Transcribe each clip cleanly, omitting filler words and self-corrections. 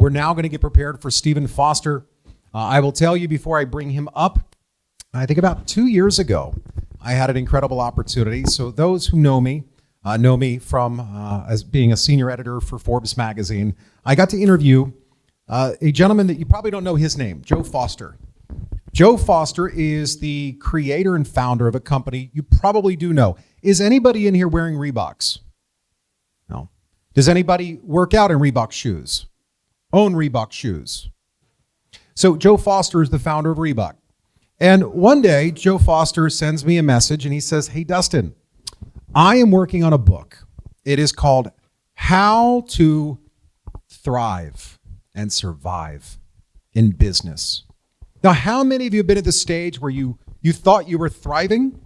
We're now going to get prepared for Stephen Foster. I will tell you before I bring him up, I think about 2 years ago, I had an incredible opportunity. So those who know me from as being a senior editor for Forbes magazine. I got to interview a gentleman that you probably don't know his name, Joe Foster. Joe Foster is the creator and founder of a company you probably do know. Is anybody in here wearing Reeboks? No. Does anybody work out in Reebok shoes? Own Reebok shoes? So Joe Foster is the founder of Reebok. And one day, Joe Foster sends me a message and he says, "Hey, Dustin, I am working on a book. It is called How to Thrive and Survive in Business." Now, how many of you have been at the stage where you thought you were thriving,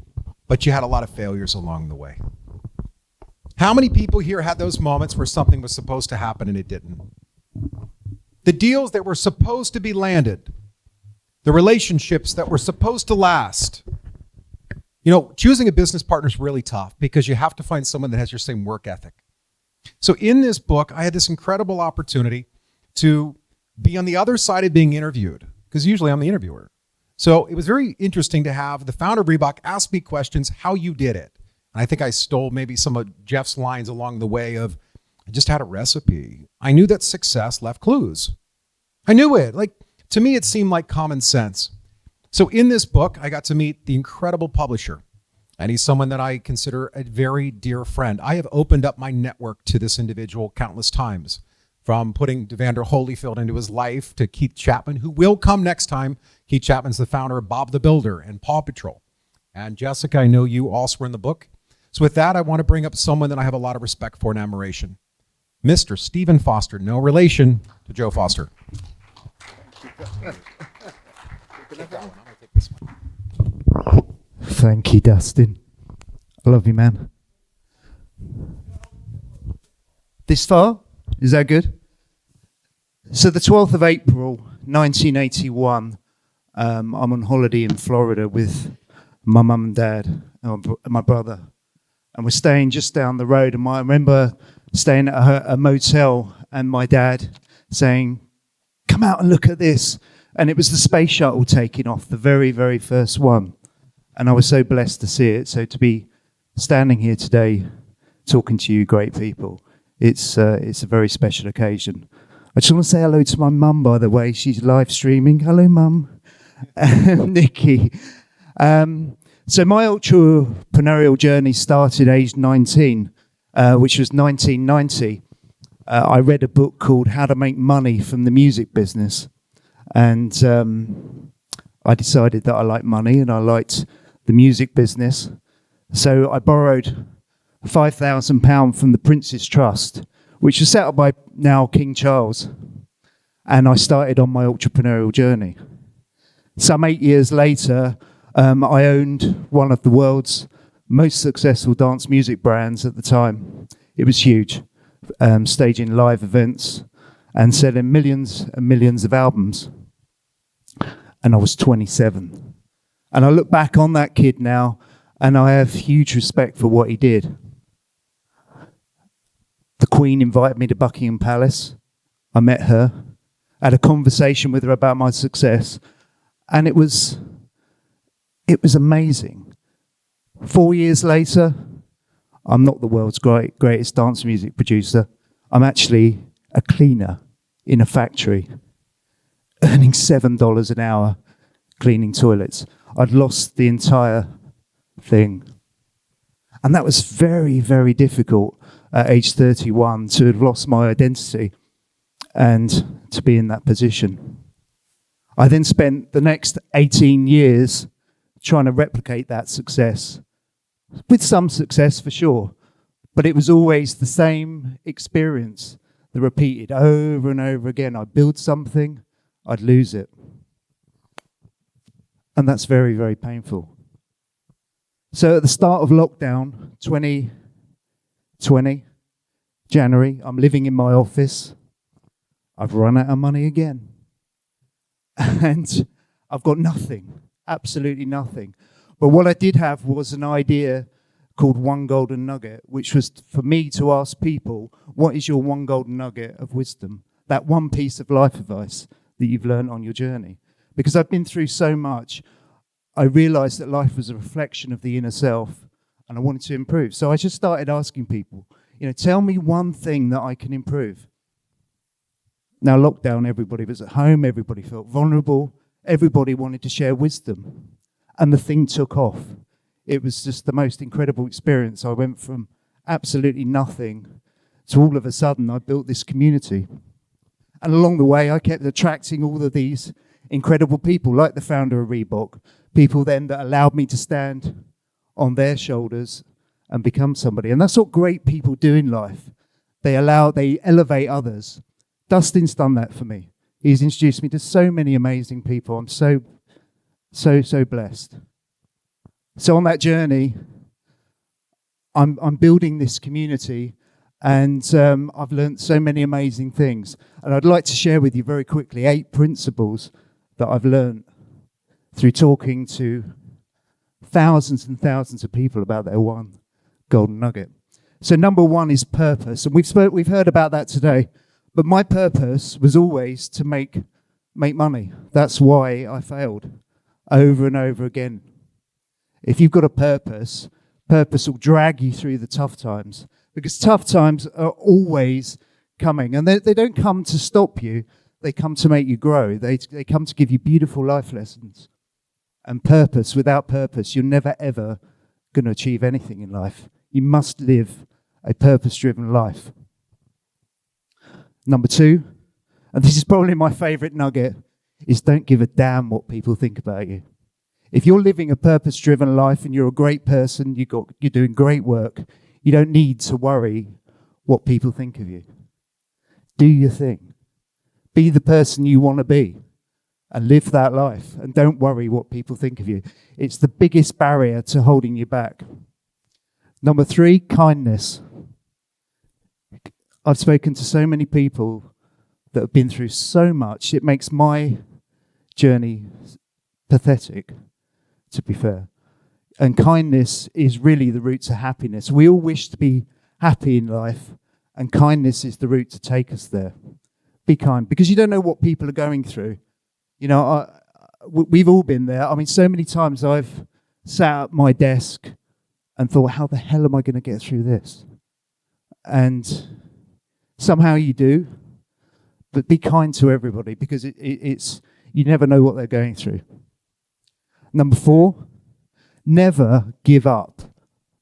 but you had a lot of failures along the way? How many people here had those moments where something was supposed to happen and it didn't? The deals that were supposed to be landed, the relationships that were supposed to last. You know, choosing a business partner is really tough because you have to find someone that has your same work ethic. So in this book, I had this incredible opportunity to be on the other side of being interviewed, because usually I'm the interviewer. So it was very interesting to have the founder of Reebok ask me questions, how you did it. And I think I stole maybe some of Jeff's lines along the way of, I just had a recipe. I knew that success left clues. I knew it. Like, to me, it seemed like common sense. So in this book, I got to meet the incredible publisher, and he's someone that I consider a very dear friend. I have opened up my network to this individual countless times, from putting Devander Holyfield into his life to Keith Chapman, who will come next time. Keith Chapman's the founder of Bob the Builder and Paw Patrol. And Jessica, I know you also were in the book. So with that, I want to bring up someone that I have a lot of respect for and admiration. Mr. Stephen Foster, no relation to Joe Foster. Thank you, Dustin. I love you, man. This far? Is that good? So the 12th of April, 1981, I'm on holiday in Florida with my mum and dad and my brother. And we're staying just down the road. And I remember staying at a motel and my dad saying, "Come out and look at this." And it was the space shuttle taking off, the very, very first one. And I was so blessed to see it. So to be standing here today, talking to you great people, it's a very special occasion. I just want to say hello to my mum, by the way. She's live streaming. Hello, Mum. Nikki. So my entrepreneurial journey started aged 19, which was 1990. I read a book called How to Make Money from the Music Business. And I decided that I liked money and I liked the music business. So I borrowed £5,000 from the Prince's Trust, which was set up by now King Charles. And I started on my entrepreneurial journey. Some 8 years later, I owned one of the world's most successful dance music brands at the time. It was huge, staging live events and selling millions and millions of albums. And I was 27. And I look back on that kid now, and I have huge respect for what he did. The Queen invited me to Buckingham Palace. I met her, had a conversation with her about my success, and it was amazing. 4 years later, I'm not the world's greatest dance music producer. I'm actually a cleaner in a factory, earning $7 an hour cleaning toilets. I'd lost the entire thing. And that was very, very difficult at age 31 to have lost my identity and to be in that position. I then spent the next 18 years trying to replicate that success, with some success for sure, but it was always the same experience that repeated over and over again. I'd build something, I'd lose it. And that's very, very painful. So at the start of lockdown, 2020, January, I'm living in my office. I've run out of money again. And I've got nothing, absolutely nothing. But what I did have was an idea called One Golden Nugget, which was for me to ask people, what is your one golden nugget of wisdom that one piece of life advice that you've learned on your journey. Because I've been through so much, I realized that life was a reflection of the inner self, and I wanted to improve. So I just started asking people, tell me one thing that I can improve. Now, lockdown, everybody was at home, everybody felt vulnerable, everybody wanted to share wisdom, and the thing took off. It was just the most incredible experience. I went from absolutely nothing to all of a sudden I built this community. And along the way, I kept attracting all of these incredible people, like the founder of Reebok, people then that allowed me to stand on their shoulders and become somebody. And that's what great people do in life. They elevate others. Dustin's done that for me. He's introduced me to so many amazing people. I'm so blessed. So on that journey, I'm building this community, and I've learned so many amazing things. And I'd like to share with you very quickly 8 principles that I've learned through talking to thousands and thousands of people about their one golden nugget. So number 1 is purpose, and we've heard about that today. But my purpose was always to make money. That's why I failed over and over again. If you've got a purpose will drag you through the tough times, because tough times are always coming, and they don't come to stop you. They come to make you grow. They come to give you beautiful life lessons. And purpose, without purpose, you're never ever going to achieve anything in life. You must live a purpose-driven life. Number 2, and this is probably my favorite nugget, is don't give a damn what people think about you. If you're living a purpose-driven life and you're a great person, you're doing great work, you don't need to worry what people think of you. Do your thing. Be the person you want to be and live that life, and don't worry what people think of you. It's the biggest barrier to holding you back. Number 3, kindness. I've spoken to so many people that have been through so much. It makes my journey pathetic, to be fair. And kindness is really the route to happiness. We all wish to be happy in life, and kindness is the route to take us there. Be kind, because you don't know what people are going through. We've all been there. I mean, so many times I've sat at my desk and thought, how the hell am I going to get through this? And somehow you do, but be kind to everybody, because it's you never know what they're going through. Number 4, never give up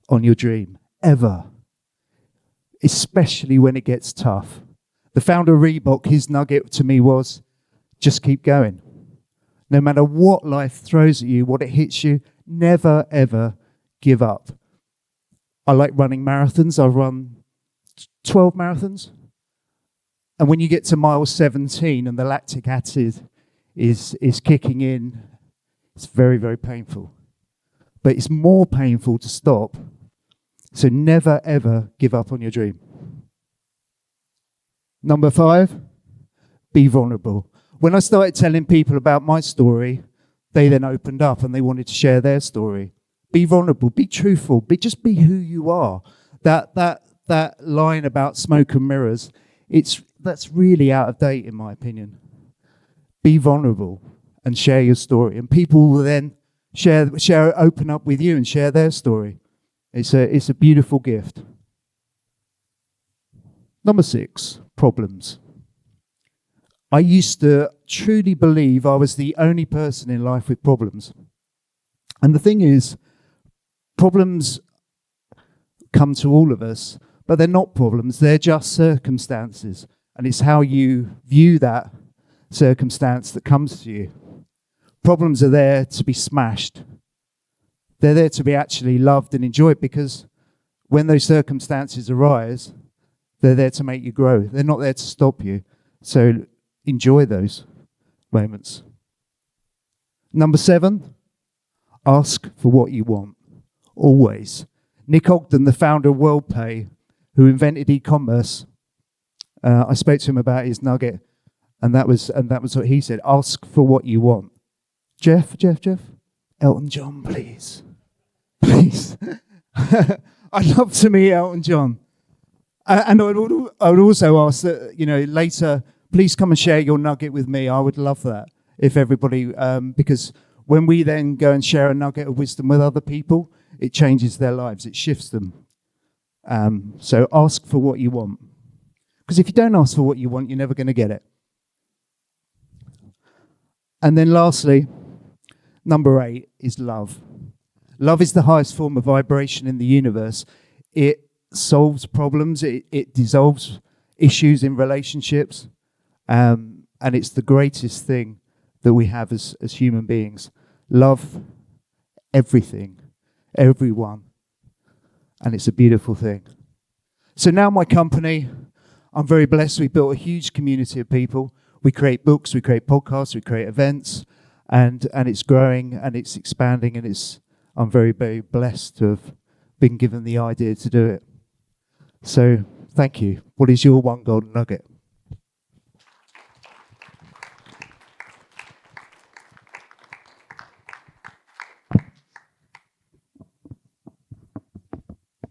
on your dream, ever, especially when it gets tough. The founder of Reebok, his nugget to me was, just keep going. No matter what life throws at you, what it hits you, never, ever give up. I like running marathons. I've run 12 marathons. And when you get to mile 17 and the lactic acid is kicking in, it's very, very painful. But it's more painful to stop. So never, ever give up on your dream. Number 5, be vulnerable. When I started telling people about my story, they then opened up and they wanted to share their story. Be vulnerable, be truthful, just be who you are. That line about smoke and mirrors, that's really out of date in my opinion. Be vulnerable and share your story, and people will then open up with you and share their story. It's a beautiful gift. Number 6, problems. I used to truly believe I was the only person in life with problems. And the thing is, problems come to all of us, but they're not problems, they're just circumstances. And it's how you view that circumstance that comes to you. Problems are there to be smashed. They're there to be actually loved and enjoyed, because when those circumstances arise, they're there to make you grow. They're not there to stop you. So enjoy those moments. Number 7, ask for what you want. Always. Nick Ogden, the founder of WorldPay, who invented e-commerce, I spoke to him about his nugget, and that was what he said. Ask for what you want. Jeff, Elton John, please. Please. I'd love to meet Elton John. And I would also ask that, later please come and share your nugget with me. I would love that if everybody, because when we then go and share a nugget of wisdom with other people, it changes their lives, it shifts them. So ask for what you want. Because if you don't ask for what you want, you're never going to get it. And then lastly, number 8 is love. Love is the highest form of vibration in the universe. It solves problems. It dissolves issues in relationships. And it's the greatest thing that we have as human beings. Love everything, everyone. And it's a beautiful thing. So now my company, I'm very blessed. We built a huge community of people. We create books, we create podcasts, we create events, and it's growing and it's expanding, and I'm very, very blessed to have been given the idea to do it. So thank you. What is your one golden nugget?